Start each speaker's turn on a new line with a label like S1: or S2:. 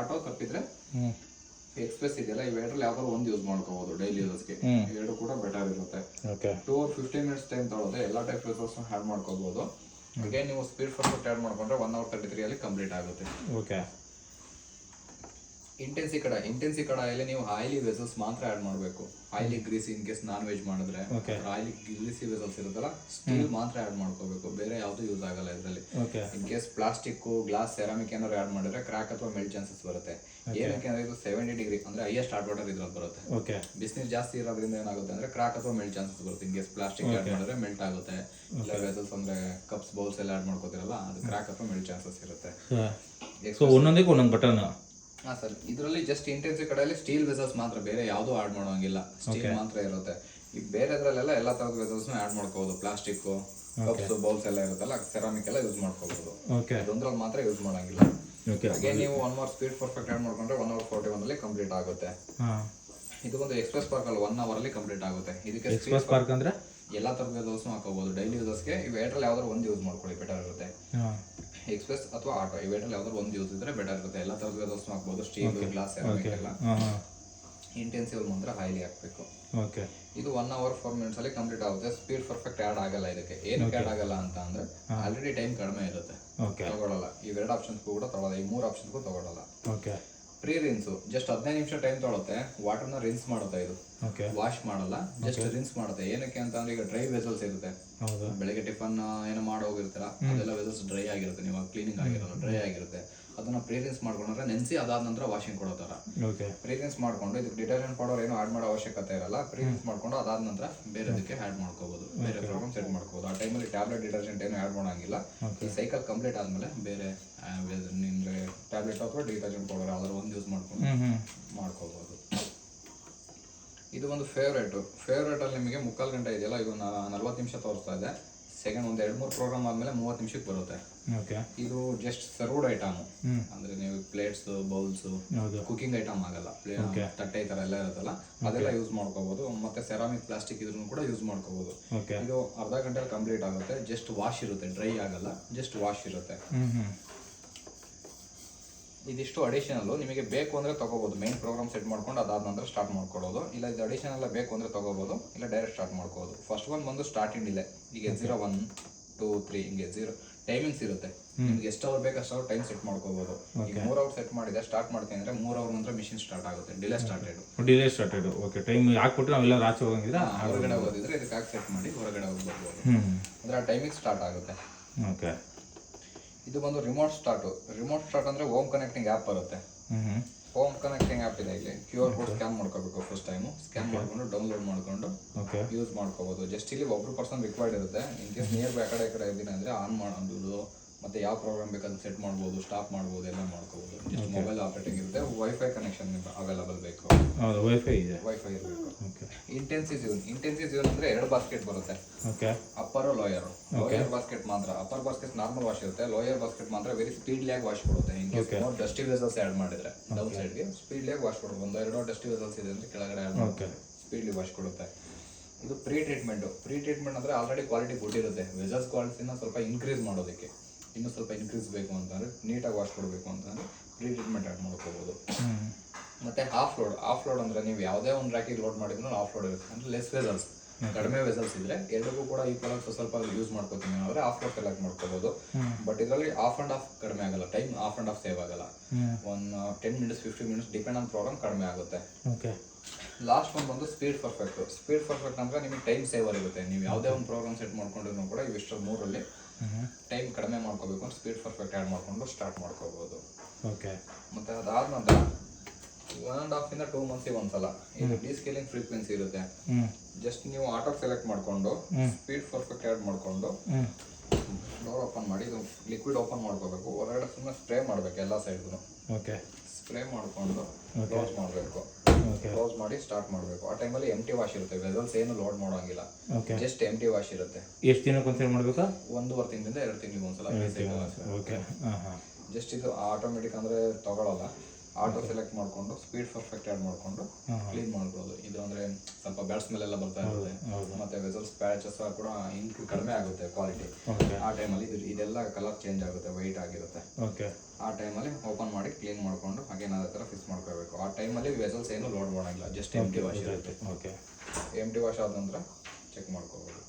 S1: Auto ತಪ್ಪಿದ್ರೆ express ಇದೆಯಲ್ಲ ಇವೆರಡರಲ್ಲಿ ಯಾವ್ದಾದ್ರು ಒಂದು ಯೂಸ್ ಮಾಡ್ಕೋಬಹುದು ಡೈಲಿ ಯೂಸ್ಗೆ. ಎರಡು ಕೂಡ ಬೆಟರ್ ಇರುತ್ತೆ. 2 or 15 minutes ಟೈಮ್ ತಗೊಳುತ್ತೆ. ಎಲ್ಲ ಟೈಪ್ ರಿಸೋರ್ಸ್ ಆಡ್ ಮಾಡ್ಕೋಬಹುದು. ಅಗೇನ್ ನೀವು ಸ್ಪೀಡ್ ಫಾರ್ವರ್ಡ್ ಆಡ್ ಮಾಡ್ಕೊಂಡ್ರೆ 1 hour 33 ಅಲ್ಲಿ ಕಂಪ್ಲೀಟ್ ಆಗುತ್ತೆ.
S2: ಓಕೆ.
S1: ಇಂಟೆನ್ಸಿ ಕಡಾಯಲ್ಲಿ ನೀವು ಆಯಿಲಿ ವೆಸಲ್ಸ್ ಮಾತ್ರ ಆಡ್ ಮಾಡಬೇಕು. Oily greasy in case non veg ಮಾಡಿದ್ರೆ ಆಯಿಲಿ ಗ್ರೀಸಿ ವೆಸಲ್ಸ್ ಇರುತ್ತಲ್ಲ ಸ್ಟೀಲ್ ಮಾತ್ರ ಆಡ್ ಮಾಡ್ಕೋಬೇಕು. ಬೇರೆ ಯಾವ್ದು ಯೂಸ್ ಆಗಲ್ಲ ಇದರಲ್ಲಿ. In case plastic, glass, ceramic ಏನಾದ್ರು ಆಡ್ ಮಾಡಿದ್ರೆ ಕ್ರಾಕ್ ಅಥವಾ ಮೆಲ್ಟ್ ಚಾನ್ಸಸ್ ಬರುತ್ತೆ. ಏನಕ್ಕೆ ಅಂದ್ರೆ ಇದು 70 ಡಿಗ್ರಿ ಅಂದ್ರೆ ಹೈಯೆಸ್ಟ್ ಹಾಟ್ ವಾಟರ್ ಇದ್ರಲ್ಲಿ ಬರುತ್ತೆ. ಬಿಸಿನೀರು ಜಾಸ್ತಿ ಇರೋದ್ರಿಂದ ಏನಾಗುತ್ತೆ ಅಂದ್ರೆ ಕ್ರಾಕ್ ಅಥವಾ ಮೆಲ್ಟ್ ಚಾನ್ಸಸ್ ಬರುತ್ತೆ. ಇನ್ ಕೇಸ್ ಪ್ಲಾಸ್ಟಿಕ್ ಆಡ್ ಮಾಡಿದ್ರೆ ಮೆಲ್ಟ್ ಆಗುತ್ತೆ. ಇಲ್ಲ ವೆಸಲ್ಸ್ ಅಂದ್ರೆ ಕಪ್ಸ್, ಬೌಲ್ಸ್ ಎಲ್ಲ ಆಡ್ ಮಾಡ್ಕೋತಿರಲ್ಲ ಅದು ಕ್ರಾಕ್ ಅಥವಾ ಮೆಲ್ಟ್ ಚಾನ್ಸಸ್ ಇರುತ್ತೆ.
S2: ಸೊ ಒಂದೊಂದಕ್ಕೆ ಒಂದೊಂದು ಬಟನ್.
S1: ಹಾ ಸರ್, ಇದರಲ್ಲಿ ಜಸ್ಟ್ ಇಂಟೆನ್ಸಿ ಕಡೆಯಲ್ಲಿ ಸ್ಟೀಲ್ ವೆಸಲ್ಸ್ ಮಾತ್ರ, ಬೇರೆ ಯಾವ್ದು ಆಡ್ ಮಾಡೋಂಗಿಲ್ಲ. ಸ್ಟೀಲ್ ಮಾತ್ರ ಇರುತ್ತೆ. ಈಗ ಬೇರೆದ್ರಲ್ಲೆಲ್ಲ ಎಲ್ಲ ತರದ ವೆಸಲ್ಸ್ ಆಡ್ ಮಾಡ್ಕೋಬಹುದು. ಪ್ಲಾಸ್ಟಿಕ್, ಕಪ್ಸ್, ಬೌಲ್ಸ್ ಎಲ್ಲ ಇರುತ್ತಲ್ಲ ಸೆರಾಮಿಕ್ ಎಲ್ಲ ಯೂಸ್ ಮಾಡ್ಕೋಬಹುದು. ಇದೊಂದ್ರಲ್ಲಿ ಮಾತ್ರ ಯೂಸ್ ಮಾಡಂಗಿಲ್ಲ. ಹಾಗೆ ನೀವು 1 hour ಸ್ಪೀಡ್ ಪರ್ಫೆಕ್ಟ್ ಆಡ್ ಮಾಡ್ಕೊಂಡ್ರೆ 1 hour 41 ಅಲ್ಲಿ ಕಂಪ್ಲೀಟ್ ಆಗುತ್ತೆ. ಇದು ಒಂದು ಎಕ್ಸ್ಪ್ರೆಸ್ ಪಾರ್ಕ್ ಅಲ್ಲಿ 1 hour ಅಲ್ಲಿ ಕಂಪ್ಲೀಟ್ ಆಗುತ್ತೆ. ಇದಕ್ಕೆ
S2: ಎಕ್ಸ್ಪ್ರೆಸ್ ಪಾರ್ಕ್ ಅಂದ್ರೆ
S1: ಎಲ್ಲಾ ತರದ ವೆಸಲ್ಸ್ ಹಾಕೋಬಹುದು ಡೈಲಿ ಯೂಸಸ್ಗೆ. ಇವೆರಡರಲ್ಲಿ ಯಾವ್ದಾದ್ರು ಒಂದು ಯೂಸ್ ಮಾಡ್ಕೊಳ್ಳಿ, ಬೆಟರ್ ಇರುತ್ತೆ. ಎಕ್ಸ್ಪ್ರೆಸ್ ಅಥವಾ ಆಟೋ ಇವೆರಡರಲ್ಲಿ ಯಾವ್ದಾದ್ರು ಒಂದು ಯೂಸ್ ಇದ್ರೆ ಬೆಟರ್ ಇರುತ್ತೆ. ಎಲ್ಲ ತರದ ವೆಸಲ್ಸ್ ಹಾಕಬಹುದು. ಸ್ಟೀಲ್, ಗ್ಲಾಸ್, ಸೆರಾಮಿಕ್ ಎಲ್ಲ. ಇಂಟೆನ್ಸಿವ್ ಮಾತ್ರ ಹೈಲಿ ಹಾಕಬೇಕು. ಇದು 1 hour 4 minutes ಅಲ್ಲಿ ಕಂಪ್ಲೀಟ್ ಆಗುತ್ತೆ. ಸ್ಪೀಡ್ ಪರ್ಫೆಕ್ಟ್ ಆಡ್ ಆಗಲ್ಲ. ಇದಕ್ಕೆ ಏನಕ್ಕೆ ಆಡ್ ಆಗಲ್ಲ ಅಂತ ಅಂದ್ರೆ ಆಲ್ರೆಡಿ ಟೈಮ್ ಕಡಿಮೆ ಇರುತ್ತೆ, ತಗೊಳ್ಳಲ್ಲ. ಇವೆರಡು ಆಪ್ಷನ್ಸ್ ಕೂಡ ತಗೊಳ್ಳಲ್ಲ, ಈ 3 ಆಪ್ಷನ್ಸ್ಗೂ ತಗೊಳ್ಳಲ್ಲ. ಪ್ರೀ ರಿನ್ಸ್ ಜಸ್ಟ್ 15 ನಿಮಿಷ ಟೈಮ್ ತಗೊಳುತ್ತೆ. ವಾಟರ್ನ ರಿನ್ಸ್ ಮಾಡುತ್ತೆ. ಇದು ವಾಶ್ ಮಾಡಲ್ಲ, ಜಸ್ಟ್ ರಿನ್ಸ್ ಮಾಡುತ್ತೆ. ಏನಕ್ಕೆ ಅಂತ ಅಂದ್ರೆ ಈಗ ಡ್ರೈ ವೆಸಲ್ಸ್ ಇರುತ್ತೆ. ಬೆಳಗ್ಗೆ ಟಿಫನ್ ಏನೋ ಮಾಡಿ ಹೋಗಿರ್ತೀರ, ಅದೆಲ್ಲ ವೆಸಲ್ಸ್ ಡ್ರೈ ಆಗಿರುತ್ತೆ. ನೀವು ಕ್ಲೀನಿಂಗ್ ಆಗಿರಲ್ಲ, ಡ್ರೈ ಆಗಿರುತ್ತೆ. ಅದನ್ನ ಪ್ರೀ ರಿನ್ಸ್ ಮಾಡ್ಕೊಂಡ್ರೆ ನೆನ್ಸಿ ಅದಾದ ನಂತರ ವಾಷಿಂಗ್ ಕೊಡೋ ತರ. ಪ್ರೀ ರಿನ್ಸ್ ಮಾಡ್ಕೊಂಡು ಇದಕ್ಕೆ ಡಿಟರ್ಜೆಂಟ್ ಪೌಡರ್ ಏನು ಆಡ್ ಮಾಡೋ ಅವಶ್ಯಕತೆ ಇರಲ್ಲ. ಪ್ರೀ ರಿನ್ಸ್ ಮಾಡ್ಕೊಂಡು ಅದಾದ ನಂತರ ಬೇರೆದಕ್ಕೆ ಆಡ್ ಮಾಡ್ಕೋಬಹುದು, ಬೇರೆ ಪ್ರೋಗ್ರಾಮ್ ಸೆಟ್ ಮಾಡ್ಕೋಬಹುದು. ಆ ಟೈಮಲ್ಲಿ ಟ್ಯಾಬ್ಲೆಟ್, ಡಿಟರ್ಜೆಂಟ್ ಏನು ಆಡ್ ಮಾಡೋಂಗಿಲ್ಲ. ಈ ಸೈಕಲ್ ಕಂಪ್ಲೀಟ್ ಆದ್ಮೇಲೆ ಬೇರೆ ನಿಮ್ಗೆ ಟ್ಯಾಬ್ಲೆಟ್ ಅಥವಾ ಡಿಟರ್ಜೆಂಟ್ ಪೌಡರ್ ಯಾವ್ದಾದ್ರು ಒಂದು ಯೂಸ್ ಮಾಡ್ಕೊಂಡು ಮಾಡ್ಕೋಬಹುದು. ಇದು ಒಂದು ಫೇವ್ರೇಟ್ ಅಲ್ಲಿ ನಿಮಗೆ 3/4 ಗಂಟೆ ಇದೆಯಲ್ಲ, ಇದು 40 ನಿಮಿಷ ತೋರಿಸ್ತಾ ಇದೆ. ಸೆಕೆಂಡ್ ಒಂದು 2-3 ಪ್ರೋಗ್ರಾಮ್ ಆದ್ಮೇಲೆ 30 ನಿಮಿಷಕ್ಕೆ ಬರುತ್ತೆ. ಇದು ಜಸ್ಟ್ ಸರ್ವ್ಡ್ ಐಟಮ್ ಅಂದ್ರೆ ನೀವು ಪ್ಲೇಟ್ಸ್, ಬೌಲ್ಸ್, ಕುಕಿಂಗ್ ಐಟಮ್ ಆಗಲ್ಲ. ತಟ್ಟೆ ಈ ತರ ಎಲ್ಲ ಇರುತ್ತಲ್ಲ ಅದೆಲ್ಲ ಯೂಸ್ ಮಾಡ್ಕೋಬಹುದು. ಮತ್ತೆ ಸೆರಾಮಿಕ್, ಪ್ಲಾಸ್ಟಿಕ್ ಇದನ್ನು ಕೂಡ ಯೂಸ್ ಮಾಡ್ಕೋಬಹುದು. ಇದು ಅರ್ಧ ಗಂಟೆಯಲ್ಲಿ ಕಂಪ್ಲೀಟ್ ಆಗುತ್ತೆ. ಜಸ್ಟ್ ವಾಶ್ ಇರುತ್ತೆ, ಡ್ರೈ ಆಗಲ್ಲ, ಜಸ್ಟ್ ವಾಶ್ ಇರುತ್ತೆ. ಇದಿಷ್ಟು ಅಡಿಷನಲ್. ನಿಮಗೆ ಬೇಕು ಅಂದ್ರೆ ತಗೋಬಹುದು. ಮೈನ್ ಪ್ರೋಗ್ರಾಮ್ ಸೆಟ್ ಮಾಡ್ಕೊಂಡು ಅದಾದ ನಂತರ ಸ್ಟಾರ್ಟ್ ಮಾಡ್ಕೊಳ್ಳೋದು. ಇಲ್ಲ ಇದು ಅಡಿಷನಲ್ ಬೇಕು ಅಂದ್ರೆ ತಗೋಬಹುದು, ಇಲ್ಲ ಡೈರೆಕ್ಟ್ ಸ್ಟಾರ್ಟ್ ಮಾಡ್ಕೋಬಹುದು. ಫಸ್ಟ್ ಒನ್ ಬಂದು ಸ್ಟಾರ್ಟಿಂಗ್ ಡಿಲೇ. ಈಗ 0, 1, 2, 3 ಹಿಂಗೆ 0 ಟೈಮಿಂಗ್ಸ್ ಇರುತ್ತೆ. ನಿಮ್ಗೆ ಎಷ್ಟು ಅವರ್ ಬೇಕು ಅಷ್ಟು ಟೈಮ್ ಸೆಟ್ ಮಾಡ್ಕೋಬಹುದು. ಈಗ 3 hours ಸೆಟ್ ಮಾಡಿದೆ, ಸ್ಟಾರ್ಟ್ ಮಾಡ್ತೀನಿ ಅಂದ್ರೆ 3 hour ನಂತರ ಮಿಷಿನ್ ಸ್ಟಾರ್ಟ್ ಆಗುತ್ತೆ. Delay started. ಓಕೆ, ಟೈಮ್ ಹಾಕ್ಬಿಟ್ರೆ ನಾವೆಲ್ಲ ಆಚೆ ಹೋಗಿದ್ರೆ ಹೊರಗಡೆ ಹೋಗಿದ್ರೆ ಇದಕ್ಕೆ ಹಾಕಿ ಸೆಟ್ ಮಾಡಿ ಹೊರಗಡೆ ಹೋಗ್ಬೋದು. ಅಂದ್ರೆ ಆ ಟೈಮಿಂಗ್ ಸ್ಟಾರ್ಟ್ ಆಗುತ್ತೆ. ಓಕೆ. ಇದು ಬಂದು ರಿಮೋಟ್ ಸ್ಟಾರ್ಟ್ ಅಂದ್ರೆ ಹೋಮ್ ಕನೆಕ್ಟಿಂಗ್ ಆ್ಯಪ್ ಬರುತ್ತೆ. ಹೋಮ್ ಕನೆಕ್ಟಿಂಗ್ ಆ್ಯಪ್ ಇದೆ. ಇಲ್ಲಿ QR ಕೋಡ್ ಸ್ಕ್ಯಾನ್ ಮಾಡ್ಕೋಬೇಕು. ಫಸ್ಟ್ ಟೈಮು ಸ್ಕ್ಯಾನ್ ಮಾಡ್ಕೊಂಡು ಡೌನ್ಲೋಡ್ ಮಾಡ್ಕೊಂಡು ಯೂಸ್ ಮಾಡ್ಕೋಬಹುದು. ಜಸ್ಟ್ ಇಲ್ಲಿ ಒಬ್ರು ಪರ್ಸನ್ ರಿಕ್ವೈರ್ಡ್ ಇರುತ್ತೆ. ಇನ್ ಕೇಸ್ ನಿಯರ್ ಬೈ ಆ ಕಡೆ ಇದ್ದೀನಿ ಅಂದ್ರೆ ಆನ್ ಮಾಡೋದು, ಮತ್ತೆ ಯಾವ ಪ್ರೋಗ್ರಾಮ್ ಬೇಕಾದ್ರೆ ಸೆಟ್ ಮಾಡ್ಬೋದು, ಸ್ಟಾಪ್ ಮಾಡ್ಬೋದು, ಎಲ್ಲ ಮಾಡ್ಕೋಬಹುದು. ಜಸ್ಟ್ ಮೊಬೈಲ್ ಆಪರೇಟಿಂಗ್ ಇರುತ್ತೆ. ವೈಫೈ ಕನೆಕ್ಷನ್ ಅವೈಲಬಲ್ ಬೇಕು. ವೈಫೈ ಇರಬೇಕು. ಇಂಟೆನ್ಸಿವ್ ಝೋನ್ ಅಂದ್ರೆ 2 ಬಾಸ್ಕೆಟ್ ಬರುತ್ತೆ. ಅಪ್ಪರ್, ಲೋಯರ್ ಬಾಸ್ಕೆಟ್ ಮಾತ್ರ. ಅಪ್ಪರ್ ಬಾಸ್ಕೆಟ್ ನಾರ್ಮಲ್ ವಾಶ್ ಇರುತ್ತೆ. ಲೋಯರ್ ಬಾಸ್ಕೆಟ್ ಮಾತ್ರ ವೆರಿ ಸ್ಪೀಡ್ಲಿ ಆಗಿ ವಾಶ್ ಕೊಡುತ್ತೆ. In case more dusty vessels add ಮಾಡಿದ್ರೆ ಡೌನ್ ಸೈಡ್ಗೆ ಸ್ಪೀಡ್ಲಿ ಆಗಿ ವಾಶ್ ಕೊಡುತ್ತೆ. 1-2 ಡಸ್ಟಿ ವೆಸಲ್ಸ್ ಇದೆ ಅಂದ್ರೆ ಕೆಳಗಡೆ ಆಡ್ ಮಾಡುತ್ತೆ, ಸ್ಪೀಡ್ಲಿ ವಾಶ್ ಕೊಡುತ್ತೆ. ಇದು ಪ್ರೀ ಟ್ರೀಟ್ಮೆಂಟ್ ಅಂದ್ರೆ ಆಲ್ರೆಡಿ ಕ್ವಾಲಿಟಿ ಗುಡ್ ಇರುತ್ತೆ. ವೆಸಲ್ಸ್ ಕ್ವಾಲಿಟಿನ ಸ್ವಲ್ಪ ಇನ್ಕ್ರೀಸ್ ಮಾಡೋದಕ್ಕೆ, ಇನ್ನೂ ಸ್ವಲ್ಪ ಇನ್ಕ್ರೀಸ್ ಬೇಕು ಅಂತಂದ್ರೆ, ನೀಟಾಗಿ ವಾಶ್ ಕೊಡಬೇಕು ಅಂತಂದ್ರೆ ಪ್ರೀ ಟ್ರೀಟ್ಮೆಂಟ್ ಆಡ್ ಮಾಡ್ಕೋಬಹುದು. ಮತ್ತೆ ಆಫ್ ಲೋಡ್ ಅಂದ್ರೆ ನೀವು ಯಾವುದೇ ಒಂದು ರ್ಯಾಕಿಗೆ ಲೋಡ್ ಮಾಡಿದ್ರು ಆಫ್ ಲೋಡ್ ಇರುತ್ತೆ. ಅಂದ್ರೆ ಲೆಸ್ ವೆಸಲ್ಸ್, ಕಡಿಮೆ ವೆಸಲ್ಸ್ ಇದ್ರೆ ಎರಡಕ್ಕೂ ಕೂಡ ಈಕ್ವಲ್ ಸ್ವಲ್ಪ ಯೂಸ್ ಮಾಡ್ಕೋತೀನಿ ಅಂದ್ರೆ ಆಫ್ ಲೋಡ್ ಸೆಲೆಕ್ಟ್ ಮಾಡ್ಕೋಬಹುದು. ಬಟ್ ಇದರಲ್ಲಿ ಆಫ್ ಅಂಡ್ ಆಫ್ ಕಡಿಮೆ ಆಗಲ್ಲ, time half and half save ಆಗಲ್ಲ. 10 minutes 15 minutes depend on program ಕಡಿಮೆ ಆಗುತ್ತೆ. ಲಾಸ್ಟ್ ಒಂದು ಬಂದು ಸ್ಪೀಡ್ ಪರ್ಫೆಕ್ಟ್ ಅಂದ್ರೆ ನಿಮಗೆ ಟೈಮ್ ಸೇವರ್ ಇರುತ್ತೆ. ನೀವು ಯಾವುದೇ ಒಂದು ಪ್ರೋಗ್ರಾಮ್ ಸೆಟ್ ಮಾಡ್ಕೊಂಡಿದ್ರು ಕೂಡ ಇವಿಷ್ಟು 3ರಲ್ಲಿ ಟೈಮ್ ಕಡಿಮೆ ಮಾಡ್ಕೋಬೇಕು ಅಂತ ಸ್ಪೀಡ್ ಪರ್ಫೆಕ್ಟ್ ಆಡ್ ಮಾಡ್ಕೊಂಡು ಸ್ಟಾರ್ಟ್ ಮಾಡ್ಕೋಬಹುದು. ಮತ್ತೆ ಅದಾದ ನಂತರ 1.5 ಇಂದ 2 months ಒಂದ್ಸಲ ಇದು ಡಿಸ್ಕೇಲಿಂಗ್ ಫ್ರೀಕ್ವೆನ್ಸಿ ಇರುತ್ತೆ. ಜಸ್ಟ್ ನೀವು ಆಟೋ ಸೆಲೆಕ್ಟ್ ಮಾಡ್ಕೊಂಡು ಸ್ಪೀಡ್ ಪರ್ಫೆಕ್ಟ್ ಆಡ್ ಮಾಡ್ಕೊಂಡು ಡೋರ್ ಓಪನ್ ಮಾಡಿ ಇದು ಲಿಕ್ವಿಡ್ ಓಪನ್ ಮಾಡ್ಕೋಬೇಕು. ಹೊರಗಡೆ ಸುಮ್ಮನೆ ಸ್ಪ್ರೇ ಮಾಡ್ಬೇಕು ಎಲ್ಲ ಸೈಡ್ಗೂ. ಸ್ಪ್ರೇ ಮಾಡ್ಕೊಂಡು ಕ್ಲೋಸ್ ಮಾಡಬೇಕು. ಕ್ಲೋಸ್ ಮಾಡಿ ಸ್ಟಾರ್ಟ್ ಮಾಡಬೇಕು. ಆ ಟೈಮಲ್ಲಿ ಎಂಟಿ ವಾಶ್ ಇರುತ್ತೆ. ವೆಸಲ್ಸ್ ಏನು ಲೋಡ್ ಮಾಡೋಂಗಿಲ್ಲ, ಜಸ್ಟ್ ಎಂಟಿ ವಾಶ್ ಇರುತ್ತೆ.
S2: ಎಷ್ಟು ದಿನಕ್ಕೆ ಒಂದ್ಸಲ ಮಾಡಬೇಕಾ?
S1: 1.5 ತಿಂಗಳಿಂದ 2 ತಿಂಗಳಿಗೆ ಒಂದ್ಸಲ. ಜಸ್ಟ್ ಇದು ಆಟೋಮೆಟಿಕ್ ಅಂದ್ರೆ ತಗೊಳ್ಳಲ್ಲ. ಆಟೋ ಸೆಲೆಕ್ಟ್ ಮಾಡ್ಕೊಂಡು ಸ್ಪೀಡ್ ಪರ್ಫೆಕ್ಟ್ ಆಡ್ ಮಾಡ್ಕೊಂಡು ಕ್ಲೀನ್ ಮಾಡ್ಬೋದು. ಇದು ಅಂದ್ರೆ ಸ್ವಲ್ಪ ಬ್ಯಾಡ್ ಸ್ಮೆಲ್ ಎಲ್ಲ ಬರ್ತಾ ಇರುತ್ತೆ. ಮತ್ತೆ ವೆಸಲ್ಸ್ ಪ್ಯಾಚಸ್ ಕೂಡ ಕಡಿಮೆ ಆಗುತ್ತೆ ಕ್ವಾಲಿಟಿ. ಆ ಟೈಮಲ್ಲಿ ಇದೆಲ್ಲ ಕಲರ್ ಚೇಂಜ್ ಆಗುತ್ತೆ, ವೈಟ್ ಆಗಿರುತ್ತೆ. ಆ ಟೈಮಲ್ಲಿ ಓಪನ್ ಮಾಡಿ ಕ್ಲೀನ್ ಮಾಡಿಕೊಂಡು ಹಾಗೇನು ಅದೇ ಥರ ಫಿಕ್ಸ್ ಮಾಡ್ಕೋಬೇಕು. ಆ ಟೈಮಲ್ಲಿ ವೆಸಲ್ಸ್ ಏನು ಲೋಡ್ ಮಾಡೋಂಗಿಲ್ಲ, ಜಸ್ಟ್ ಎಮ್ ಟಿ ವಾಶ್ ಇರುತ್ತೆ.
S2: ಓಕೆ
S1: ಎಮ್ ಟಿ ವಾಶ್ ಆದ ನಂತರ ಚೆಕ್ ಮಾಡ್ಕೋಬೋದು.